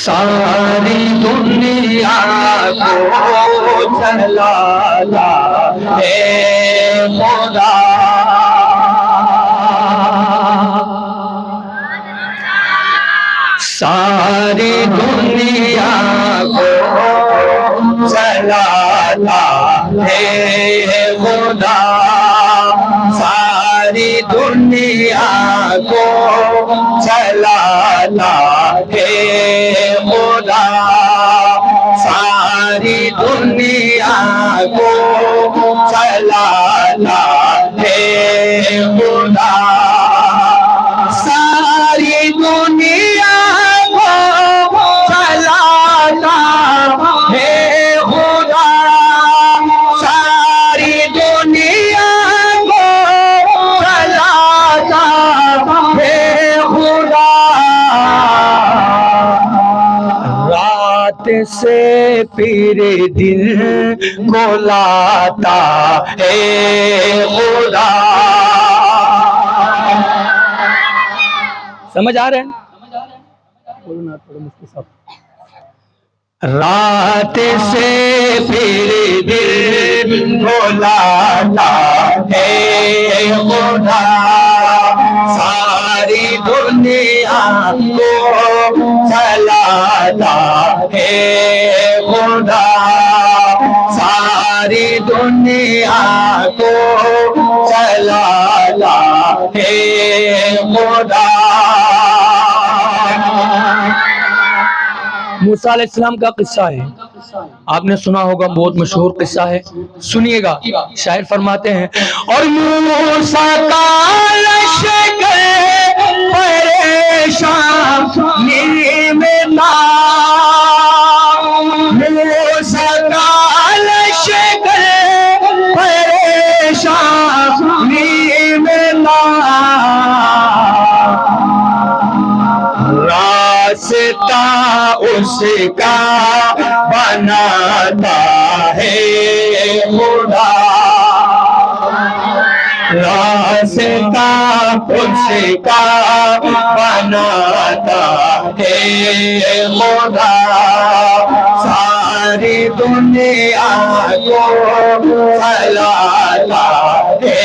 ساری دنیا کو چلاتا ہے خدا، ساری دنیا کو چلاتا ہے خدا، ساری دنیا کو چلاتا ہے خدا، ساری دنیا کو چلاتا ہے خدا، ساری دنیا کو چلاتا ہے خدا، ساری دنیا کو چلاتا ہے خدا، رات سے پیر دل کو لاتا ہے خدا۔ سمجھ آ رہے ہیں؟ رات سے پھر دل کو لاتا ہے خدا، ساری دنیا کو چلاتا ہے خدا، ساری دنیا کو چلاتا ہے خدا۔ موسیٰ علیہ السلام کا قصہ ہے، آپ نے سنا ہوگا، بہت مشہور قصہ ہے، سنیے گا۔ شاعر فرماتے ہیں، اور موسیٰ کا لشکر پریشانی میں تھا، موسیٰ کا لشکر پریشانی میں تھا، راستہ اس کا بناتا ہے خدا، راستہ اس کا بناتا ہے خدا، ساری دنیا کو چلاتا ہے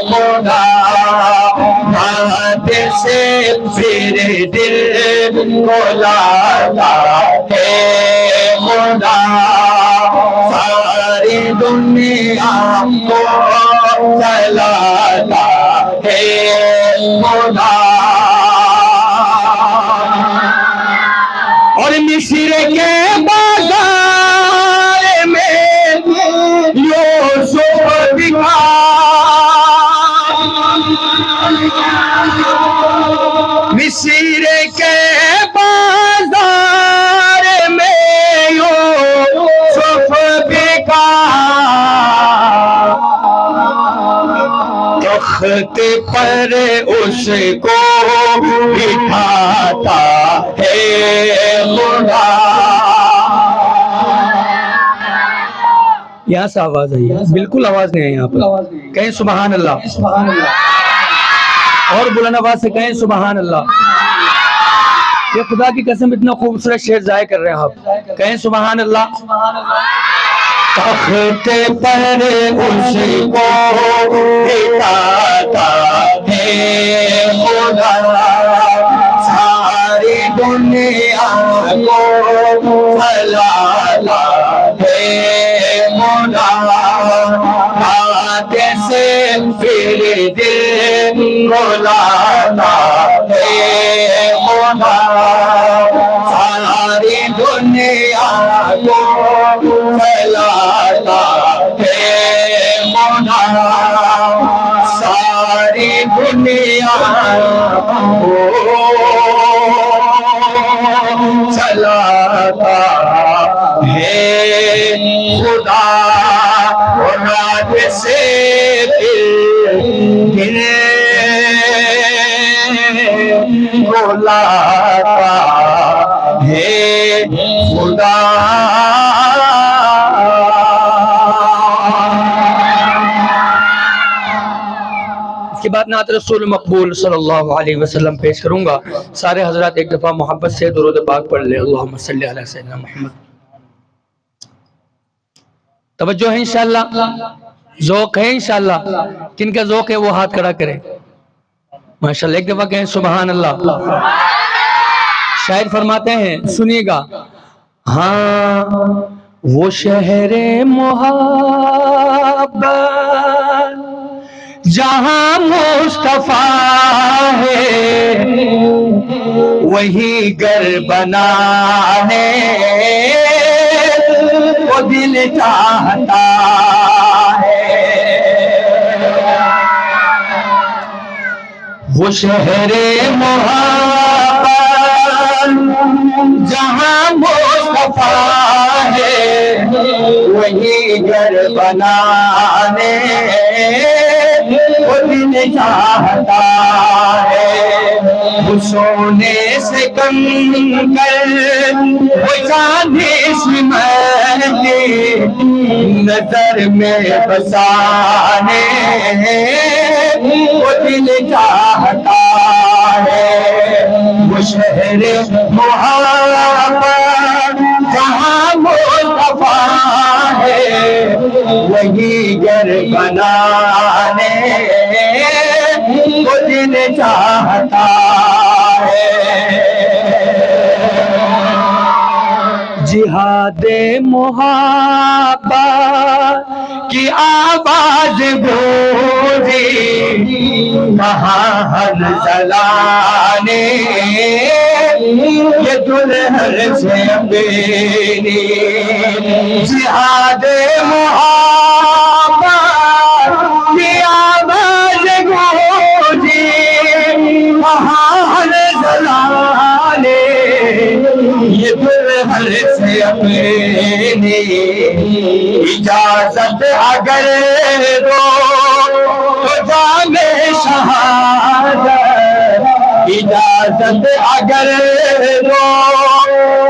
خدا، ہاتھ سے پھر دل کو لاتا ہے خدا، ساری دنیا کو چلاتا ہے خدا۔ اور مصر کے بازار میں یوسف بکا، مصر کے بازار میں یوسف بکا، تخت پر اس کو بٹھاتا ہے خدا۔ یہاں سے آواز آئی ہے، بالکل آواز نہیں آئی یہاں پر، کہیں سبحان اللہ، اور بلند آواز سے کہیں سبحان اللہ۔ یہ خدا کی قسم اتنا خوبصورت شعر ضائع کر رہے ہیں آپ، کہیں سبحان اللہ۔ تخت پر اس کو بٹھاتا ہے خدا، ساری دنیا کو چلاتا ہے خدا، ہاتھ سے پھر دل کو لاتا ہے خدا، ساری دنیا کو چلاتا ہے خدا، ساری دنیا کو چلاتا ہے خدا، رات سے دل کو لاتا ہے خدا۔ اس کے بعد نعت رسول مقبول صلی اللہ علیہ وسلم پیش کروں گا. سارے حضرات ایک دفعہ محبت سے درود پاک پڑھ لے. اللہم صلی علی سیدنا محمد. توجہ ہے انشاءاللہ, ذوق ہے انشاءاللہ. کن کا ذوق ہے وہ ہاتھ کھڑا کرے. ماشاءاللہ, ایک دفعہ کہیں سبحان اللہ. شاعر فرماتے ہیں, سنیے گا. ہاں وہ شہر محبت جہاں مصطفیٰ ہے, وہی گھر بنانے کو دل چاہتا ہے. وہ شہر محبت جہاں مصطفیٰ ہے, وہی گھر بنانے کو دل چاہتا ہے. وہ سونے سے کنکر وہ چاندی سے مہندی نظر میں بسانے کو دل چاہتا ہے. وہ شہر محبت جہاں مصطفیٰ ہے, وہی گھر بنانے کو دل چاہتا ہے. جہاد محبت کی آواز گونجی کہاں حنظلہ نے یہ دلہن سے اپنی. جہاد محبت کی آواز گونجی کہاں حنظلہ نے یہ دلہن سے اپنی. اجازت اگر دو تو جام شہادت, اجازت اگر دو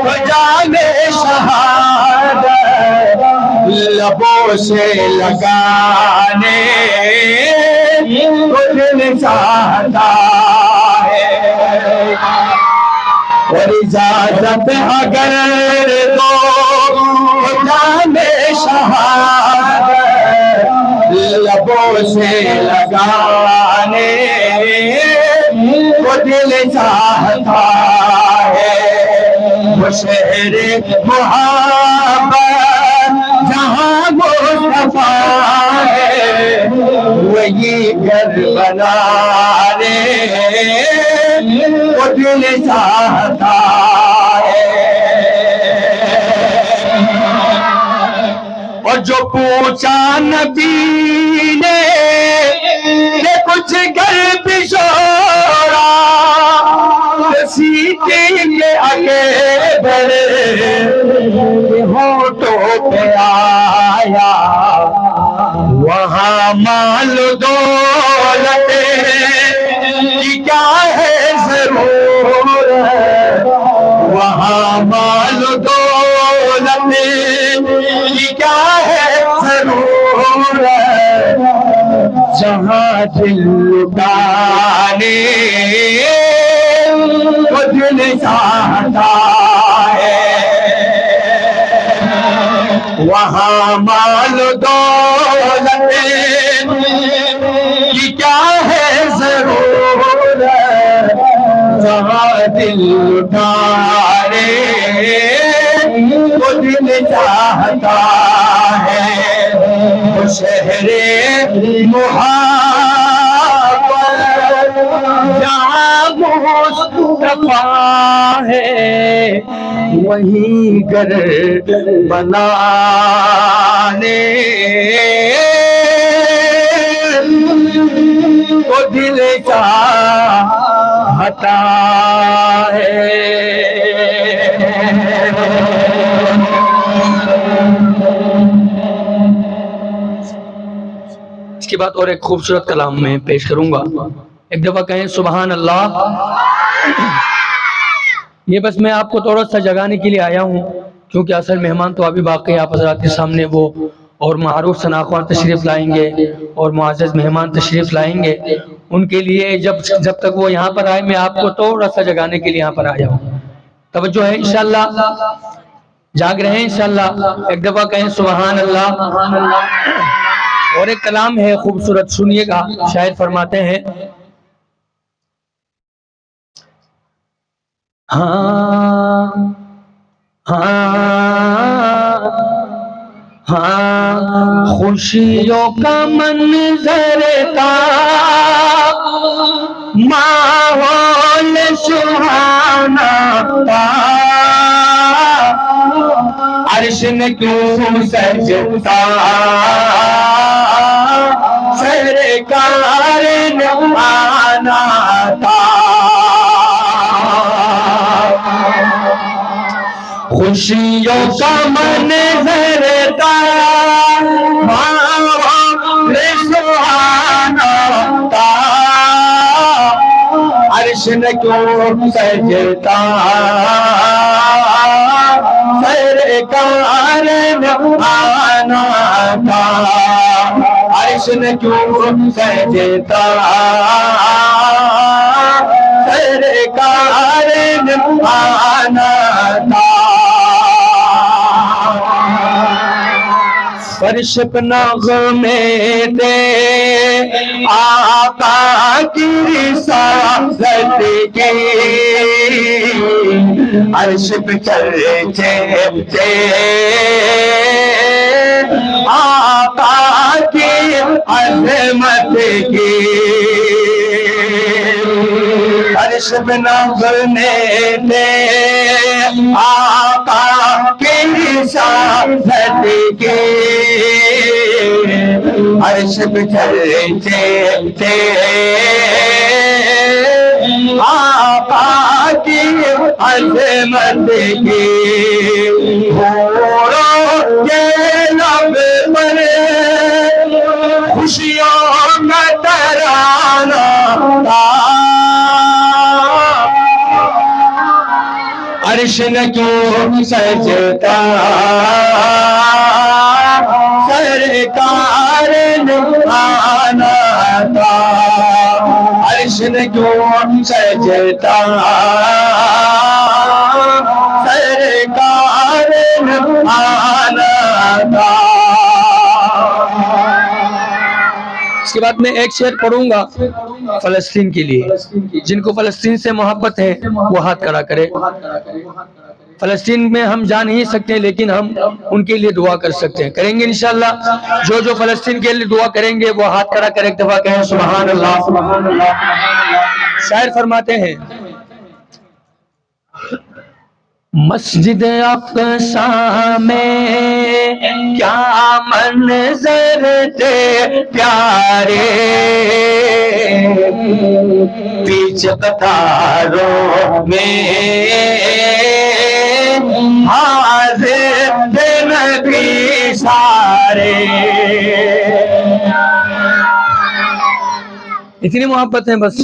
تو جام شہادت لبوں سے لگانے کو دل چاہتا ہے. اور اجازت اگر دو تو جام شہادت لبوں سے لگانے کو دل چاہتا ہے. وہ شہر محبت جہاں مصطفیٰ ہے, وہی گھر بنانے کو دل چاہتا ہے. اور جو پوچھا نبی نے کہ کچھ گھر پشورا, سیدھے کے آگے بڑھے ہونٹوں پہ آیا, وہاں مال دولت کی کیا ہے ضرورت, وہاں مال دولت کی کیا ہے ضرورت, جہاں دل لٹانے کو دل چاہتا ہے. وہاں مال دولت کی کیا ہے ضرورت, جہاں دل لٹانے کو دل چاہتا ہے. وہ شہر محبت جہاں مصطفیٰ ہے, وہی گھر بنانے کو دل چاہتا ہے. اس کے بعد اور ایک خوبصورت کلام میں پیش کروں گا. ایک دفعہ کہیں سبحان اللہ. یہ بس میں آپ کو تھوڑا سا جگانے کے لیے آیا ہوں, کیونکہ اصل مہمان تو ابھی باقی آپ حضرات کے سامنے وہ اور معروف شناخوان تشریف لائیں گے اور معزز مہمان تشریف لائیں گے. ان کے لیے جب تک وہ یہاں پر آئے میں آپ کو تھوڑا سا جگانے کے لیے یہاں پر آ جاؤں. توجہ ہے انشاءاللہ, جاگ رہے ہیں انشاءاللہ. ایک دفعہ کہیں سبحان اللہ. اور ایک کلام ہے خوبصورت, سنیے گا. شاعر فرماتے ہیں ہاں ہاں ہاں خوشیوں کا منظر تھا, ماحول سہانا تھا, عرش نے کیوں سجتا, سرکار نے آنا تھا. خوشیوں کا منظر تھا, ماحول سہانا تھا, عرش نے کیوں سجتا, سرکار نے آنا تھا. عرش نے کیوں سجتا, سرکار نے آنا تھا. فرش پہ نغمے دے آقا کی رسالت کی, عرش پہ چرچے تھے آقا کی عظمت کی. عرش پہ نغمے دے آقا کی رسالت کی, عرش پہ چرچے تھے آقا کی عظمت کی. حوروں کے لب پر خوشیوں کا ترانہ تھا, عرش نے کیوں سجتا, سرکار نے آنا تھا. عرش نے کیوں سجتا, سرکار نے آنا تھا. اس کے بعد میں ایک شعر پڑھوں گا فلسطین کے لیے. جن کو فلسطین سے محبت ہے وہ ہاتھ کھڑا کرے. فلسطین میں ہم جا نہیں سکتے لیکن ہم ان کے لیے دعا کر سکتے ہیں, کریں گے انشاءاللہ. جو فلسطین کے لیے دعا کریں گے وہ ہاتھ کھڑا کرے, ایک دفعہ کہیں سبحان اللہ. شاعر فرماتے ہیں مسجد اقصی میں کیا منظر تھے پیارے, پیچھے قطاروں میں حاضر تھے نبی سارے. اتنی محبت ہے بس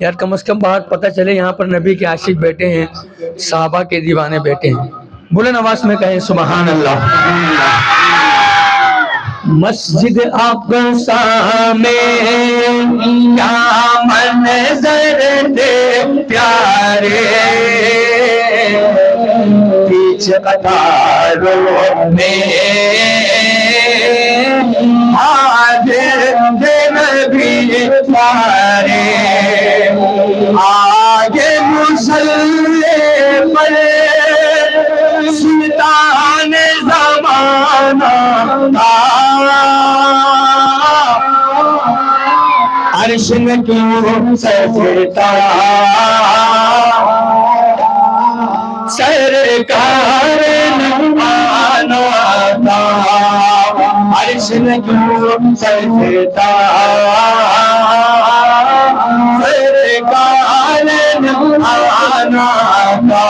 یار, کم از کم باہر پتہ چلے یہاں پر نبی کے عاشق بیٹھے ہیں, صحابہ کے دیوانے بیٹھے ہیں. بلند آواز میں کہیں سبحان اللہ. مسجد اقصی میں کیا منظر تھے پیارے, پیچھے قطاروں میں حاضر تھے نبی سارے. آگے مصلی پر سلطان زمانہ تھا, عرش نے کیوں سجتا, سرکار نے آنا تھا. عرش نے کیوں سجتا, سرکار نے آنا تھا.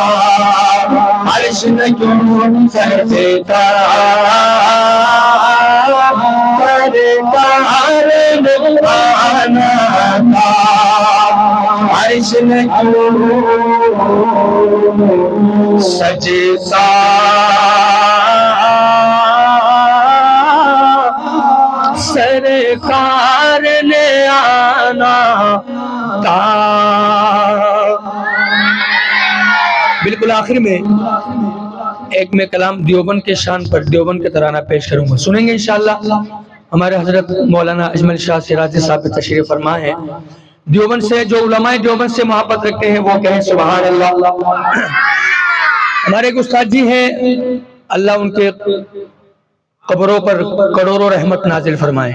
عرش نے کیوں سجتا, سرکار نے آنا تھا. عرش نے کیوں سجتا, سرکار نے آخر میں ایک میں کلام دیوبند کے شان پر دیوبند کے ترانہ پیش کروں گا، سنیں گے انشاءاللہ۔ ہمارے حضرت مولانا اجمل شاہ شیرازی صاحب تشریف فرما ہے۔ دیوبند سے جو علماء دیوبند سے محبت رکھتے ہیں وہ کہیں سبحان اللہ۔ ہمارے ایک استاد جی ہیں، اللہ ان کے قبروں پر کروڑوں رحمت نازل فرمائے۔